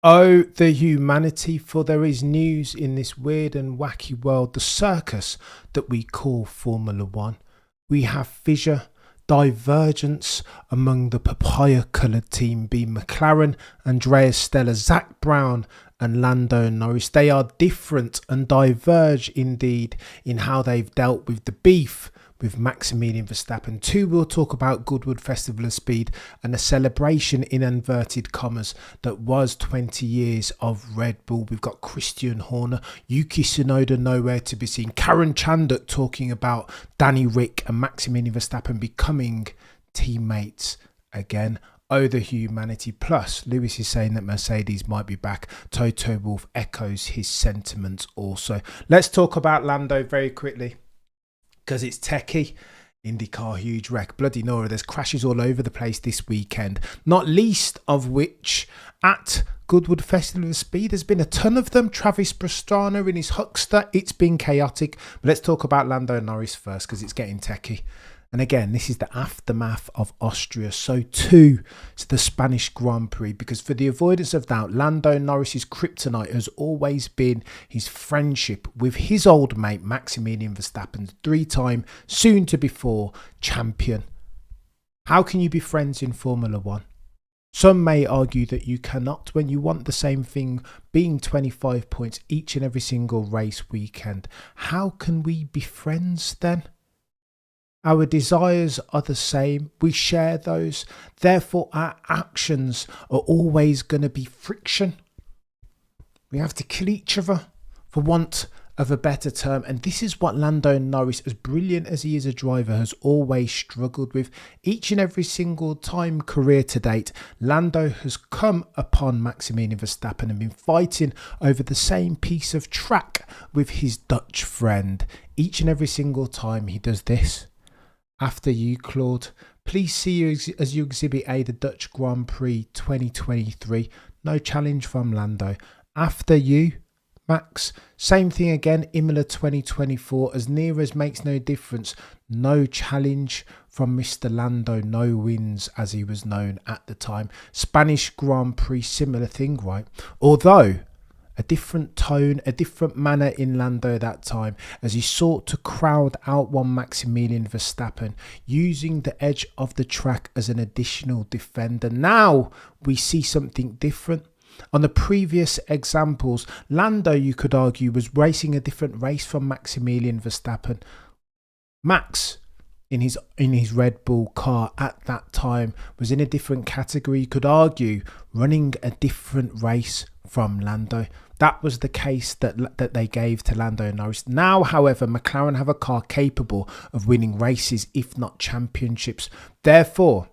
Oh, the humanity, for there is news in this weird and wacky world, the circus that we call Formula One. We have fissure, divergence among the papaya-coloured team being McLaren, Andrea, Stella, ZAK Brown and Lando Norris. They are different and diverge indeed in how they've dealt with the beef with Maximilian Verstappen. 2, we'll talk about Goodwood Festival of Speed and a celebration in inverted commas that was 20 years of Red Bull. We've got Christian Horner, Yuki Tsunoda nowhere to be seen, Karen Chanduk talking about Danny Rick and Maximilian Verstappen becoming teammates again. Oh, the humanity. Plus, Lewis is saying that Mercedes might be back. Toto Wolff echoes his sentiments also. Let's talk about Lando very quickly, because it's techie. IndyCar huge wreck. Bloody Nora, there's crashes all over the place this weekend, not least of which at Goodwood Festival of Speed. There's been a ton of them. Travis Pastrana in his Huckster. It's been chaotic. But let's talk about Lando Norris first, because it's getting techie. And again, this is the aftermath of Austria. So too is the Spanish Grand Prix, because for the avoidance of doubt, Lando Norris's kryptonite has always been his friendship with his old mate Maximilian Verstappen, 3-time, soon to be 4 champion. How can you be friends in Formula One? Some may argue that you cannot when you want the same thing, being 25 points each and every single race weekend. How can we be friends then? Our desires are the same. We share those. Therefore, our actions are always going to be friction. We have to kill each other, for want of a better term. And this is what Lando Norris, as brilliant as he is a driver, has always struggled with. Each and every single time career to date, Lando has come upon Maximilian Verstappen and been fighting over the same piece of track with his Dutch friend. Each and every single time he does this. After you, Claude, please see you as you exhibit A, the Dutch Grand Prix 2023. No challenge from Lando. After you, Max, same thing again, Imola 2024. As near as makes no difference. No challenge from Mr. Lando. No wins, as he was known at the time. Spanish Grand Prix, similar thing, right? Although a different tone, a different manner in Lando that time, as he sought to crowd out one Maximilian Verstappen, using the edge of the track as an additional defender. Now we see something different. On the previous examples, Lando, you could argue, was racing a different race from Maximilian Verstappen. Max, in his Red Bull car at that time, was in a different category. You could argue running a different race from Lando. That was the case that they gave to Lando Norris. Now, however, McLaren have a car capable of winning races, if not championships. Therefore,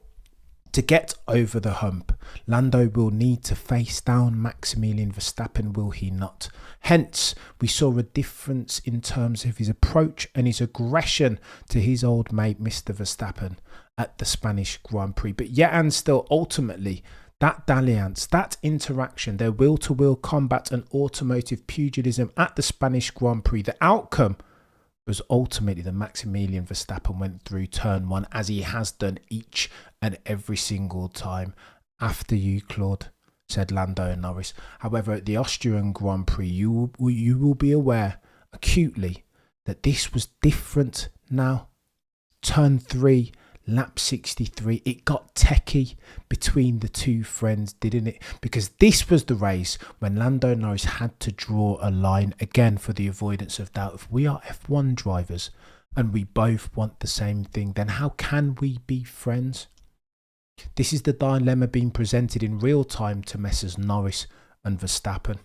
to get over the hump, Lando will need to face down Maximilian Verstappen, will he not? Hence, we saw a difference in terms of his approach and his aggression to his old mate, Mr. Verstappen, at the Spanish Grand Prix. But yet and still, ultimately, that dalliance, that interaction, their will-to-will combat and automotive pugilism at the Spanish Grand Prix, the outcome was ultimately that Maximilian Verstappen went through turn 1, as he has done each and every single time. After you, Claude, said Lando Norris. However, at the Austrian Grand Prix, you will be aware acutely that this was different now. Turn 3, lap 63, it got techie between the two friends, didn't it? Because this was the race when Lando Norris had to draw a line, again for the avoidance of doubt. If we are F1 drivers and we both want the same thing, then how can we be friends? This is the dilemma being presented in real time to Messrs Norris and Verstappen,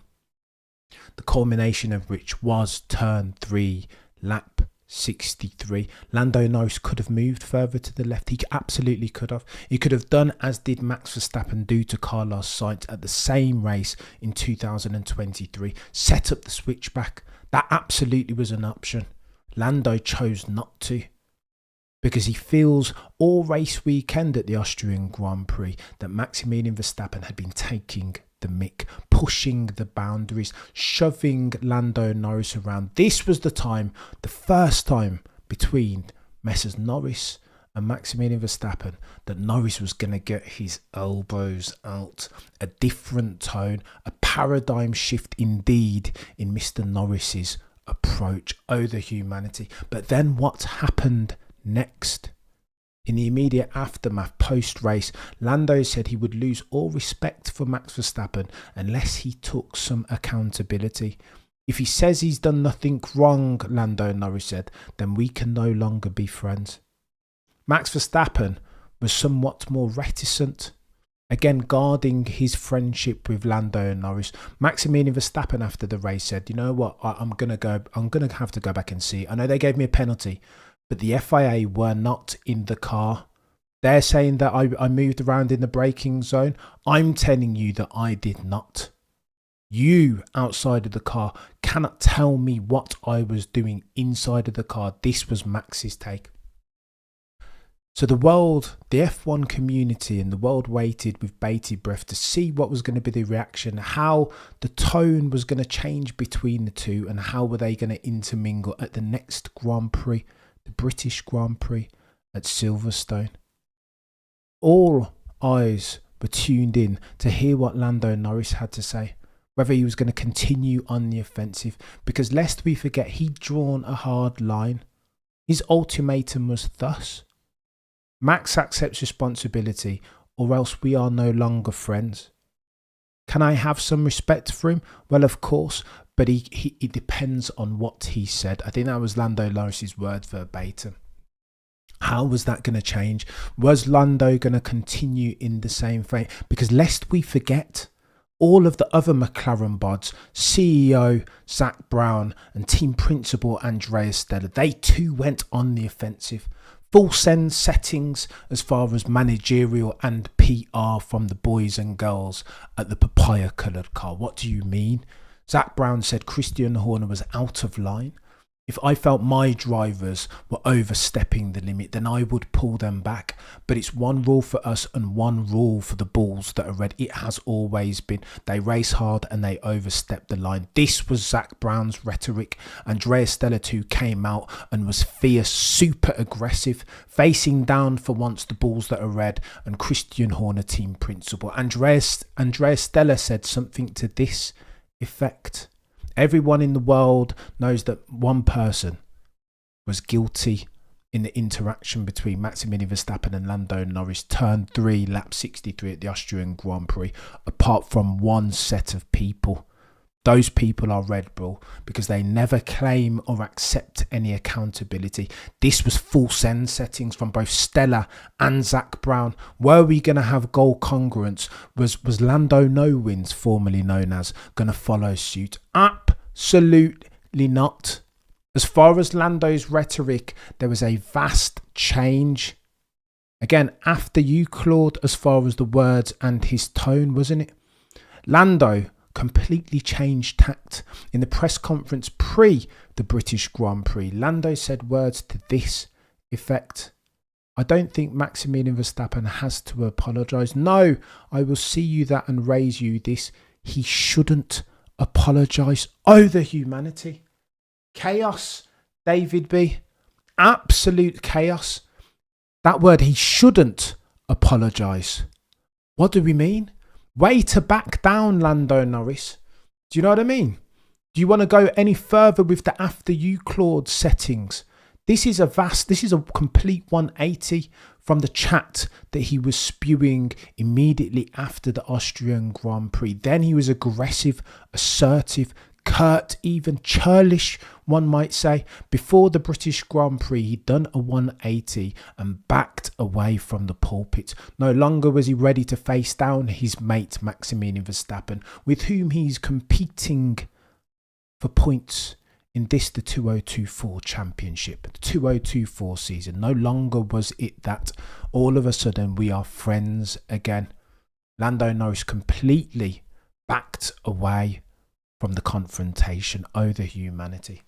the culmination of which was turn 3, lap 63. Lando Norris could have moved further to the left. He absolutely could have. He could have done as did Max Verstappen do to Carlos Sainz at the same race in 2023. Set up the switchback. That absolutely was an option. Lando chose not to, because he feels all race weekend at the Austrian Grand Prix that Maximilian Verstappen had been taking the mick, pushing the boundaries, shoving Lando Norris around. This was the time, the first time between Messrs Norris and Maximilian Verstappen that Norris was going to get his elbows out. A different tone, a paradigm shift indeed in Mr. Norris's approach. Oh, the humanity. But then what happened next? In the immediate aftermath, post-race, Lando said he would lose all respect for Max Verstappen unless he took some accountability. If he says he's done nothing wrong, Lando Norris said, then we can no longer be friends. Max Verstappen was somewhat more reticent, again guarding his friendship with Lando Norris. Maximilian Verstappen after the race said, you know what, I'm gonna have to go back and see. I know they gave me a penalty, but the FIA were not in the car. They're saying that I moved around in the braking zone. I'm telling you that I did not. You, outside of the car, cannot tell me what I was doing inside of the car. This was Max's take. So the world, the F1 community and the world waited with bated breath to see what was going to be the reaction, how the tone was going to change between the two, and how were they going to intermingle at the next Grand Prix, the British Grand Prix at Silverstone. All eyes were tuned in to hear what Lando Norris had to say, whether he was going to continue on the offensive, because lest we forget, he'd drawn a hard line. His ultimatum was thus: Max accepts responsibility or else we are no longer friends. Can I have some respect for him? Well, of course, but it depends on what he said. I think that was Lando Norris's word verbatim. How was that going to change? Was Lando going to continue in the same vein? Because lest we forget, all of the other McLaren bods, CEO ZAK Brown and team principal Andrea Stella, they too went on the offensive. Full send settings as far as managerial and PR from the boys and girls at the papaya coloured car. What do you mean? ZAK Brown said Christian Horner was out of line. If I felt my drivers were overstepping the limit, then I would pull them back. But it's one rule for us and one rule for the bulls that are red. It has always been. They race hard and they overstep the line. This was ZAK Brown's rhetoric. Andrea Stella too came out and was fierce, super aggressive, facing down for once the bulls that are red and Christian Horner team principal. Andrea Stella said something to this effect: everyone in the world knows that one person was guilty in the interaction between Maximilian Verstappen and Lando Norris, turn 3, lap 63 at the Austrian Grand Prix, apart from one set of people. Those people are Red Bull, because they never claim or accept any accountability. This was full send settings from both Stella and ZAK Brown. Were we going to have goal congruence? Was Lando No Wins, formerly known as, going to follow suit? Absolutely not. As far as Lando's rhetoric, there was a vast change. Again, after you, Claude, as far as the words and his tone, wasn't it? Lando completely changed tact. In the press conference pre the British Grand Prix, Lando said words to this effect: I don't think Maximilian Verstappen has to apologise. No, I will see you that and raise you this. He shouldn't apologise. Oh, the humanity. Chaos, David B. Absolute chaos. That word, he shouldn't apologise. What do we mean? Way to back down, Lando Norris. Do you know what I mean? Do you want to go any further with the after you, Claude settings? This is a complete 180 from the chat that he was spewing immediately after the Austrian Grand Prix. Then he was aggressive, assertive, curt, even churlish, one might say. Before the British Grand Prix, he'd done a 180 and backed away from the pulpit. No longer was he ready to face down his mate Maximilian Verstappen, with whom he's competing for points in the 2024 championship, the 2024 season. No longer was it that all of a sudden we are friends again. Lando Norris completely backed away from the confrontation. Oh, the humanity.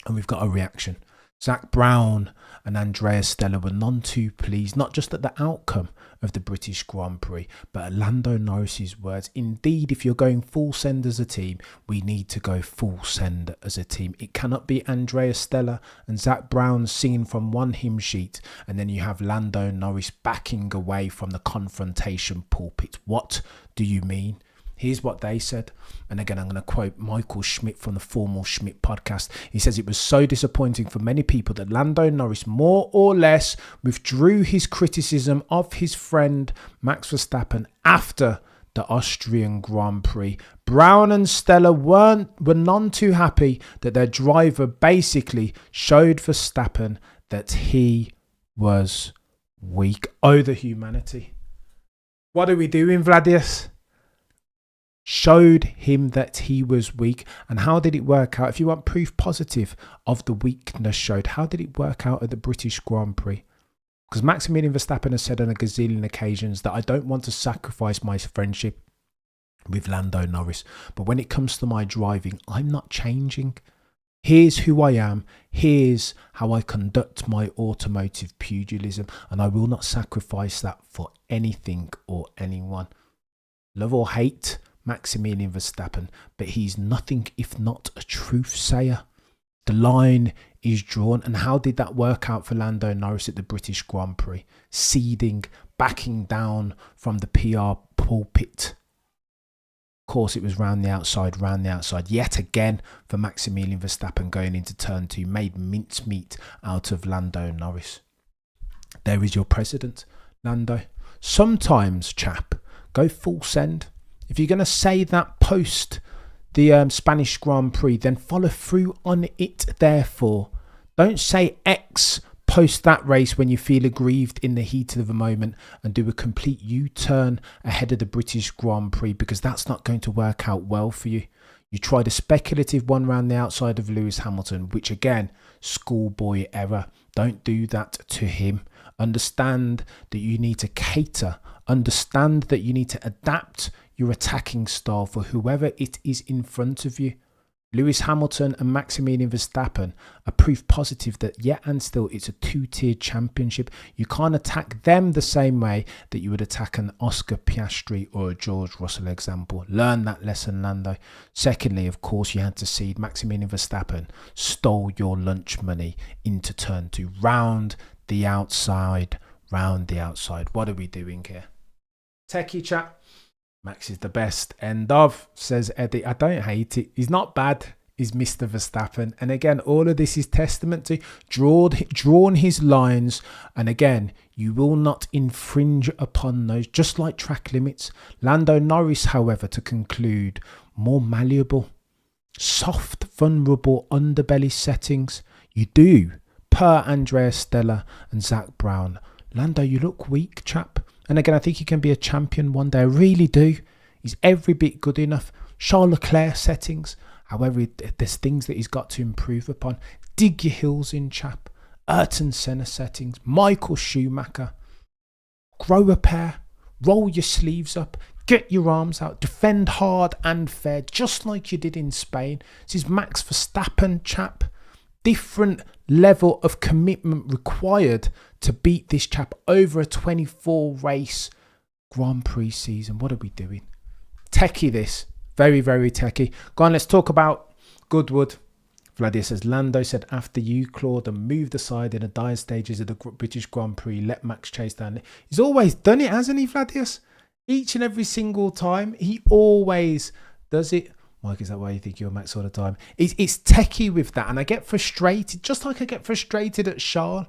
And we've got a reaction. ZAK Brown and Andrea Stella were none too pleased, not just at the outcome of the British Grand Prix. But Lando Norris's words, indeed, if you're going full send as a team, we need to go full send as a team. It cannot be Andrea, Stella and ZAK Brown singing from one hymn sheet and then you have Lando Norris backing away from the confrontation pulpit. What do you mean? Here's what they said. And again, I'm going to quote Michael Schmidt from the Formal Schmidt podcast. He says, it was so disappointing for many people that Lando Norris more or less withdrew his criticism of his friend Max Verstappen after the Austrian Grand Prix. Brown and Stella were none too happy that their driver basically showed Verstappen that he was weak. Oh, the humanity. What are we doing, Vladius? Showed him that he was weak. And how did it work out? If you want proof positive of the weakness showed, how did it work out at the British Grand Prix? Because Maximilian Verstappen has said on a gazillion occasions that I don't want to sacrifice my friendship with Lando Norris. But when it comes to my driving, I'm not changing. Here's who I am. Here's how I conduct my automotive pugilism. And I will not sacrifice that for anything or anyone. Love or hate Maximilian Verstappen, but he's nothing if not a truth sayer. The line is drawn. And how did that work out for Lando Norris at the British Grand Prix? Ceding, backing down from the PR pulpit. Of course, it was round the outside, yet again for Maximilian Verstappen going into turn 2, made mincemeat out of Lando Norris. There is your precedent, Lando. Sometimes, chap, go full send. If you're going to say that post the Spanish Grand Prix, then follow through on it, therefore. Don't say X post that race when you feel aggrieved in the heat of the moment and do a complete U-turn ahead of the British Grand Prix, because that's not going to work out well for you. You tried a speculative one round the outside of Lewis Hamilton, which again, schoolboy error. Don't do that to him. Understand that you need to cater. Understand that you need to adapt your attacking style for whoever it is in front of you. Lewis Hamilton and Maximilian Verstappen are proof positive that yet and still it's a two-tiered championship. You can't attack them the same way that you would attack an Oscar Piastri or a George Russell example. Learn that lesson, Lando. Secondly, of course, you had to see Maximilian Verstappen stole your lunch money into turn 2. Round the outside. What are we doing here? Techie chat. Max is the best. End of, says Eddie. I don't hate it. He's not bad. He's Mr. Verstappen. And again, all of this is testament to drawn his lines. And again, you will not infringe upon those, just like track limits. Lando Norris, however, to conclude, more malleable, soft, vulnerable underbelly settings. You do, per Andrea, Stella and ZAK Brown. Lando, you look weak, chap. And again, I think he can be a champion one day. I really do. He's every bit good enough. Charles Leclerc settings. However, there's things that he's got to improve upon. Dig your heels in, chap. Ayrton Senna settings. Michael Schumacher. Grow a pair. Roll your sleeves up. Get your arms out. Defend hard and fair, just like you did in Spain. This is Max Verstappen, chap. Different level of commitment required to beat this chap over a 24 race Grand Prix season. What are we doing? Techie this. Very, very techie. Go on, let's talk about Goodwood. Vladia says, Lando said after you clawed and moved aside in the dire stages of the British Grand Prix, let Max chase down. He's always done it, hasn't he, Vladius? Each and every single time. He always does it. Mike, is that why you think you're Max all the time? It's techie with that. And I get frustrated, just like I get frustrated at Charles.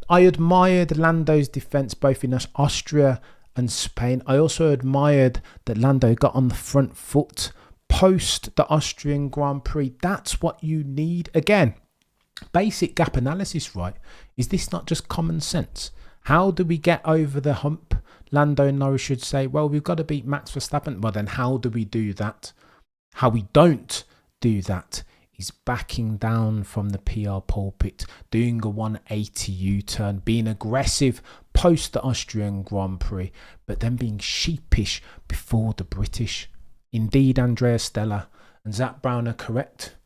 I admired Lando's defence both in Austria and Spain. I also admired that Lando got on the front foot post the Austrian Grand Prix. That's what you need. Again, basic gap analysis, right? Is this not just common sense? How do we get over the hump? Lando Norris should say, well, we've got to beat Max Verstappen. Well, then how do we do that? How we don't do that is backing down from the PR pulpit, doing a 180 U-turn, being aggressive post the Austrian Grand Prix, but then being sheepish before the British. Indeed, Andrea, Stella and ZAK Brown are correct.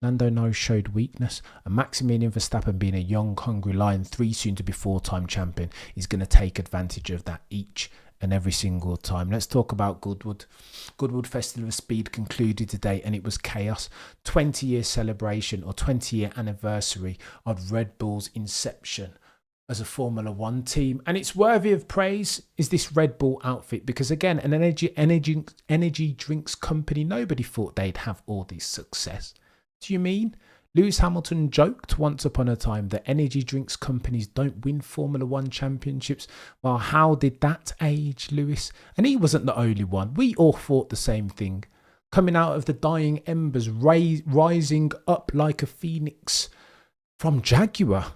Lando Norris showed weakness, and Maximilian Verstappen, being a young, hungry lion, 3 soon to be 4-time champion, is going to take advantage of that each and every single time. Let's talk about Goodwood. Goodwood Festival of Speed concluded today, and it was chaos. 20-year celebration or 20-year anniversary of Red Bull's inception as a Formula One team, and it's worthy of praise is this Red Bull outfit, because again, an energy drinks company, nobody thought they'd have all this success. Do you mean? Lewis Hamilton joked once upon a time that energy drinks companies don't win Formula One championships. Well, how did that age, Lewis? And he wasn't the only one. We all thought the same thing. Coming out of the dying embers, rising up like a phoenix from Jaguar.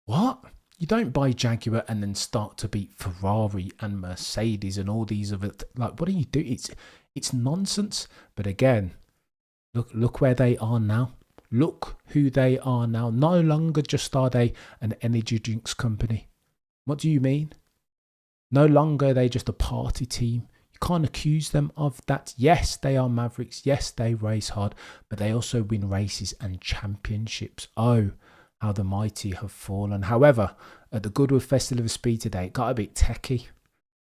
What? You don't buy Jaguar and then start to beat Ferrari and Mercedes and all these other... Like, what are you doing? It's nonsense. But again... Look where they are now. Look who they are now. No longer just are they an energy drinks company. What do you mean? No longer are they just a party team. You can't accuse them of that. Yes, they are mavericks. Yes, they race hard. But they also win races and championships. Oh, how the mighty have fallen. However, at the Goodwood Festival of Speed today, it got a bit techie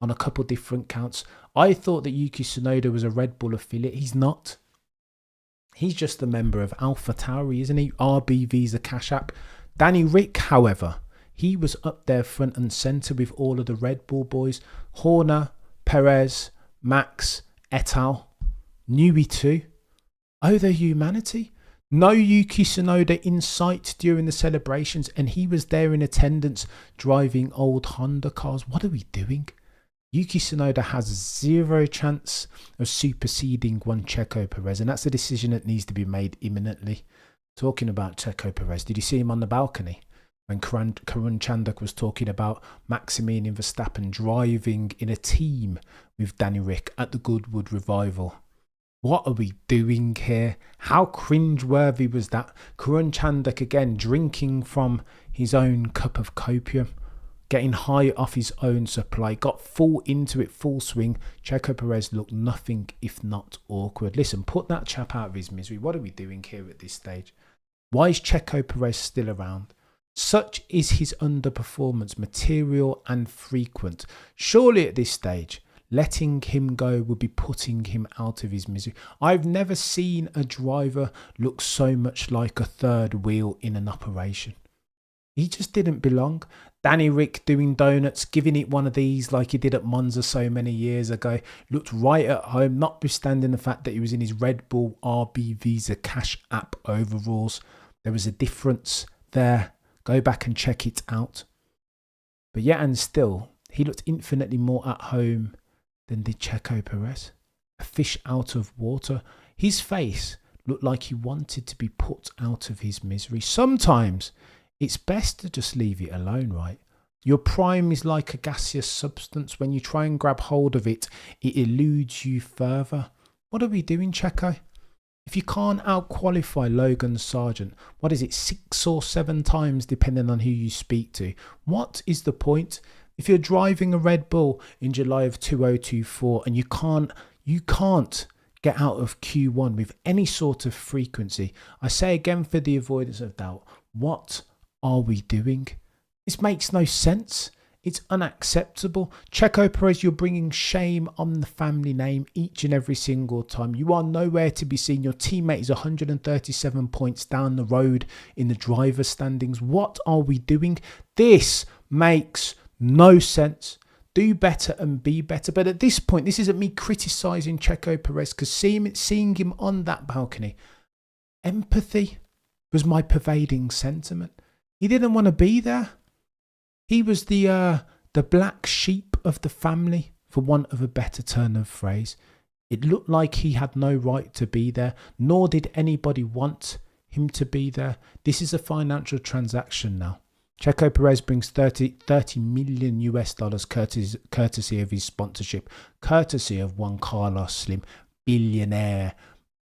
on a couple different counts. I thought that Yuki Tsunoda was a Red Bull affiliate. He's not. He's just a member of AlphaTauri, isn't he? RB Visa Cash App. Danny Rick, however, he was up there front and centre with all of the Red Bull boys. Horner, Perez, Max, et al. Newey too. Oh, the humanity. No Yuki Tsunoda in sight during the celebrations, and he was there in attendance driving old Honda cars. What are we doing? Yuki Tsunoda has zero chance of superseding one Checo Perez, and that's a decision that needs to be made imminently. Talking about Checo Perez, did you see him on the balcony when Karun Chandhok was talking about Maximilian Verstappen driving in a team with Danny Rick at the Goodwood Revival? What are we doing here? How cringeworthy was that? Karun Chandhok again drinking from his own cup of copium, getting high off his own supply, got full into it, full swing. Checo Perez looked nothing if not awkward. Listen, put that chap out of his misery. What are we doing here at this stage? Why is Checo Perez still around? Such is his underperformance, material and frequent. Surely at this stage, letting him go would be putting him out of his misery. I've never seen a driver look so much like a third wheel in an operation. He just didn't belong. Danny Rick doing donuts, giving it one of these like he did at Monza so many years ago. Looked right at home, notwithstanding the fact that he was in his Red Bull RB Visa Cash App overalls. There was a difference there. Go back and check it out. But yet and still, he looked infinitely more at home than did Checo Perez. A fish out of water. His face looked like he wanted to be put out of his misery. Sometimes it's best to just leave it alone, right? Your prime is like a gaseous substance. When you try and grab hold of it, it eludes you further. What are we doing, Checo? If you can't out-qualify Logan Sargent, what is it, 6 or 7 times, depending on who you speak to? What is the point? If you're driving a Red Bull in July of 2024 and you can't get out of Q1 with any sort of frequency, I say again for the avoidance of doubt, what are we doing? This makes no sense. It's unacceptable. Checo Perez, you're bringing shame on the family name each and every single time. You are nowhere to be seen. Your teammate is 137 points down the road in the driver's standings. What are we doing? This makes no sense. Do better and be better. But at this point, this isn't me criticising Checo Perez, because seeing him on that balcony, empathy was my pervading sentiment. He didn't want to be there. He was the black sheep of the family, for want of a better turn of phrase. It looked like he had no right to be there, nor did anybody want him to be there. This is a financial transaction now. Checo Perez brings $30 million US courtesy of his sponsorship, courtesy of one Carlos Slim, billionaire,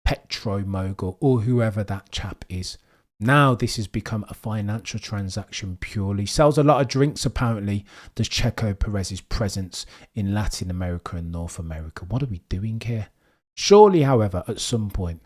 petro mogul, or whoever that chap is. Now this has become a financial transaction purely. Sells a lot of drinks, apparently, does Checo Perez's presence in Latin America and North America. What are we doing here? Surely, however, at some point,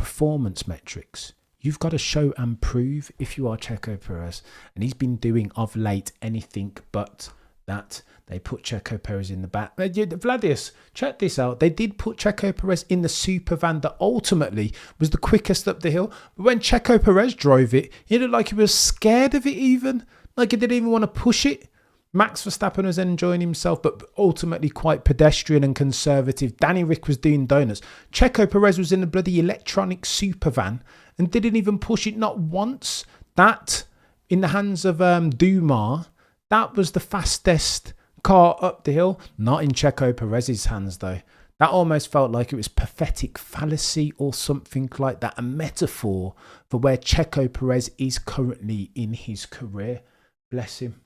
performance metrics. You've got to show and prove if you are Checo Perez. And he's been doing of late anything but that. They put Checo Perez in the back. Vladius, check this out. They did put Checo Perez in the super van that ultimately was the quickest up the hill. But when Checo Perez drove it, he looked like he was scared of it even. Like he didn't even want to push it. Max Verstappen was enjoying himself, but ultimately quite pedestrian and conservative. Danny Ric was doing donuts. Checo Perez was in a bloody electronic super van and didn't even push it, not once. That, in the hands of Dumas, that was the fastest car up the hill. Not in Checo Perez's hands, though. That almost felt like it was pathetic fallacy or something like that. A metaphor for where Checo Perez is currently in his career. Bless him.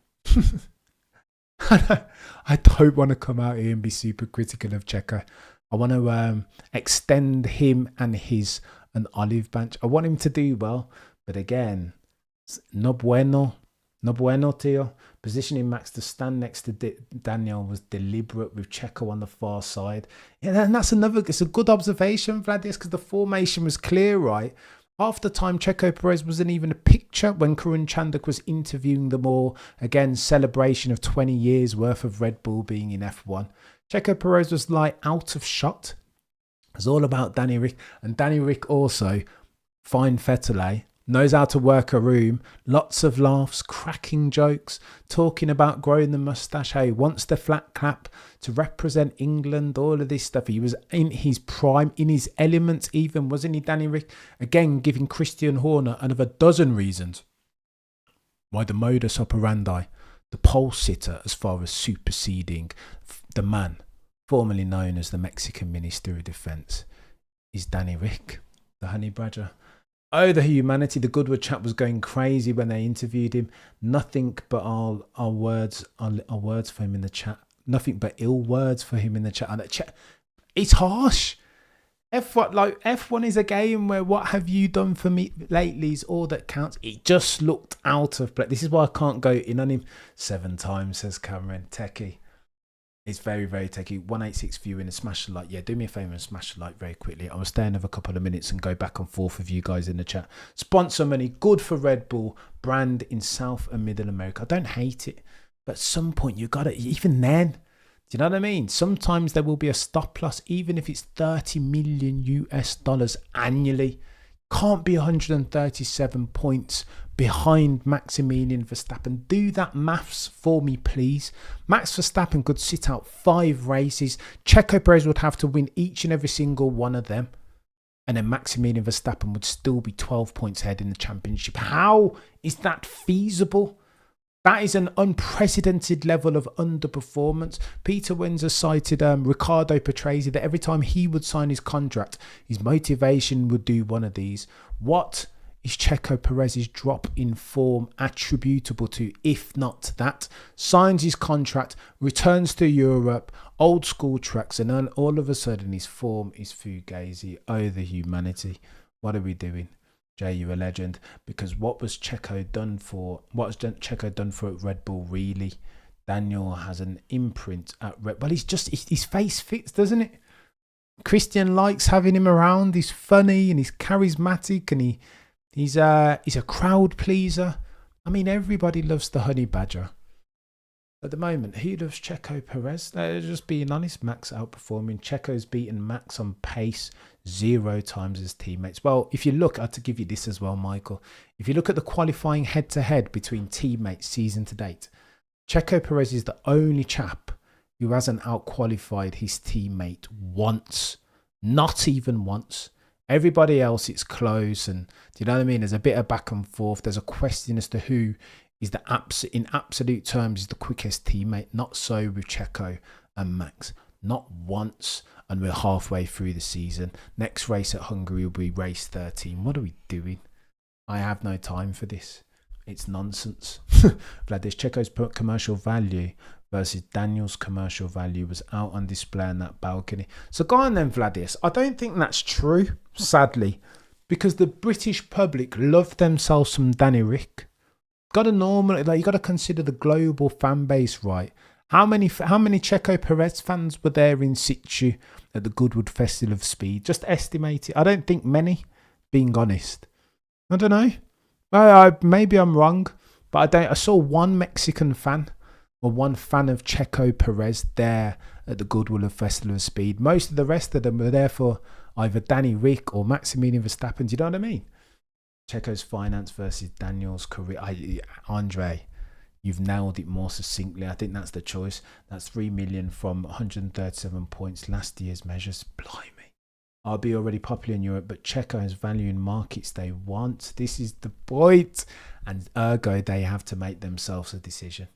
I don't want to come out here and be super critical of Checo. I want to extend him and his an olive branch. I want him to do well. But again, no bueno. No bueno, Tio. Positioning Max to stand next to Daniel was deliberate with Checo on the far side. Yeah, and that's it's a good observation, Vladius, because the formation was clear, right? Half the time, Checo Perez wasn't even a picture when Karun Chandhok was interviewing them all. Again, celebration of 20 years worth of Red Bull being in F1. Checo Perez was like out of shot. It's all about Danny Ric. And Danny Ric also, fine Vettel, knows how to work a room. Lots of laughs, cracking jokes, talking about growing the moustache. Hey, wants the flat cap to represent England, all of this stuff. He was in his prime, in his element even, wasn't he, Danny Ric? Again, giving Christian Horner another dozen reasons why the modus operandi, the pole sitter as far as superseding the man, formerly known as the Mexican Minister of Defence, is Danny Ric, the honey badger. Oh, the humanity. The Goodwood chat was going crazy when they interviewed him. Nothing but our words for him in the chat. Nothing but ill words for him in the chat. And it's harsh. F1 is a game where what have you done for me lately is all that counts. It just looked out of place. This is why I can't go in on him 7 times, says Cameron. Techie. It's very, very techie. 186 viewing and smash a like. Yeah, do me a favour and smash a like very quickly. I will stay another couple of minutes and go back and forth with you guys in the chat. Sponsor money, good for Red Bull, brand in South and Middle America. I don't hate it, but at some point you got to, even then, do you know what I mean? Sometimes there will be a stop loss, even if it's 30 million US dollars annually. Can't be 137 points behind Maximilian Verstappen. Do that maths for me, please. Max Verstappen could sit out 5 races. Checo Perez would have to win each and every single one of them. And then Maximilian Verstappen would still be 12 points ahead in the championship. How is that feasible? That is an unprecedented level of underperformance. Peter Windsor cited Ricciardo Patrese that every time he would sign his contract, his motivation would do one of these. What is Checo Perez's drop in form attributable to, if not that? Signs his contract, returns to Europe, old school tracks, and then all of a sudden his form is fugazi. Oh, the humanity. What are we doing? Jay, you a legend. Because what was Checo done for? What has Checo done for at Red Bull, really? Daniel has an imprint at Red Bull. His face fits, doesn't it? Christian likes having him around. He's funny and he's charismatic and he's a crowd pleaser. I mean, everybody loves the honey badger. At the moment, who loves Checo Perez? Just being honest, Max outperforming. Checo's beaten Max on pace 0 times his teammates. Well, if you look, I have to give you this as well, Michael. If you look at the qualifying head-to-head between teammates season to date, Checo Perez is the only chap who hasn't out-qualified his teammate once. Not even once. Everybody else, it's close, and do you know what I mean? There's a bit of back and forth. There's a question as to who is in absolute terms is the quickest teammate. Not so with Checo and Max. Not once, and we're halfway through the season. Next race at Hungary will be race 13. What are we doing? I have no time for this. It's nonsense. Vladius, Checo's commercial value versus Daniel's commercial value was out on display on that balcony. So go on then, Vladius. I don't think that's true, sadly, because the British public love themselves some Danny Ric. You got to consider the global fan base, right? How many Checo Perez fans were there in situ at the Goodwood Festival of Speed? Just estimate it. I don't think many. being honest. I don't know. Maybe I'm wrong, but I don't. I saw one Mexican fan or one fan of Checo Perez there at the Goodwood Festival of Speed. Most of the rest of them were there for either Danny Rick or Maximilian Verstappen. Do you know what I mean? Checo's finance versus Daniel's career. Andre, you've nailed it more succinctly. I think that's the choice. That's 3 million from 137 points last year's measures. Blimey. I'll be already popular in Europe, but Checo has value in markets they want. This is the point. And ergo, they have to make themselves a decision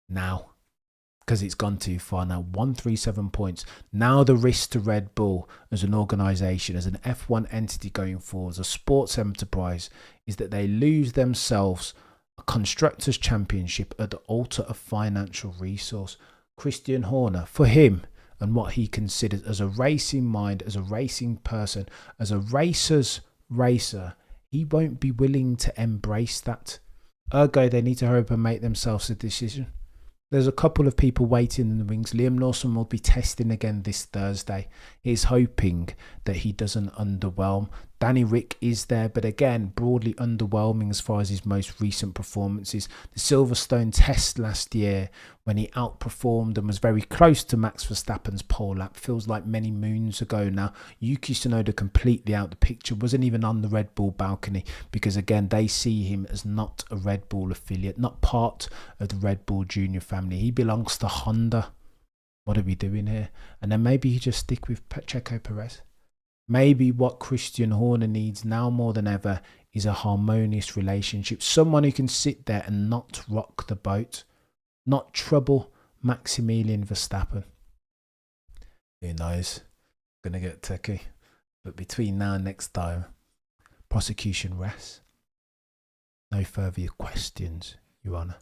now, because it's gone too far now. 137 points. Now the risk to Red Bull as an organisation, as an F1 entity going forward, as a sports enterprise, is that they lose themselves a Constructors' Championship at the altar of financial resource. Christian Horner, for him and what he considers as a racing mind, as a racing person, as a racer's racer, he won't be willing to embrace that. Ergo, they need to hurry up and make themselves a decision. There's a couple of people waiting in the wings. Liam Lawson will be testing again this Thursday. He's hoping that he doesn't underwhelm. Danny Rick is there, but again, broadly underwhelming as far as his most recent performances. The Silverstone test last year, when he outperformed and was very close to Max Verstappen's pole lap, feels like many moons ago now. Yuki Tsunoda completely out the picture, wasn't even on the Red Bull balcony, because again, they see him as not a Red Bull affiliate, not part of the Red Bull Junior family. He belongs to Honda. What are we doing here? And then maybe he just stick with Checo Perez. Maybe what Christian Horner needs now more than ever is a harmonious relationship. Someone who can sit there and not rock the boat, not trouble Maximilian Verstappen. Who knows? Gonna get techie. But between now and next time, prosecution rests. No further questions, Your Honour.